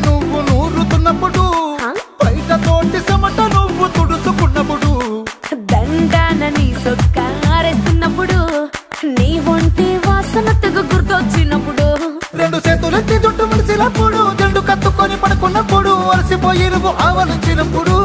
నువ్వు నూరుతున్నప్పుడు బయట తోటి సమట నువ్వు తుడుచుకున్నప్పుడు దండాన నీ సొక్కారేస్తున్నప్పుడు నీ ఒంటి వాసన తెగ గుర్తొచ్చినప్పుడు రెండు చేతులెత్తి జుట్టు ముడిసినప్పుడు జండు కత్తుకొని పడుకున్నప్పుడు అలసిపోయి నువ్వు ఆవలించినప్పుడు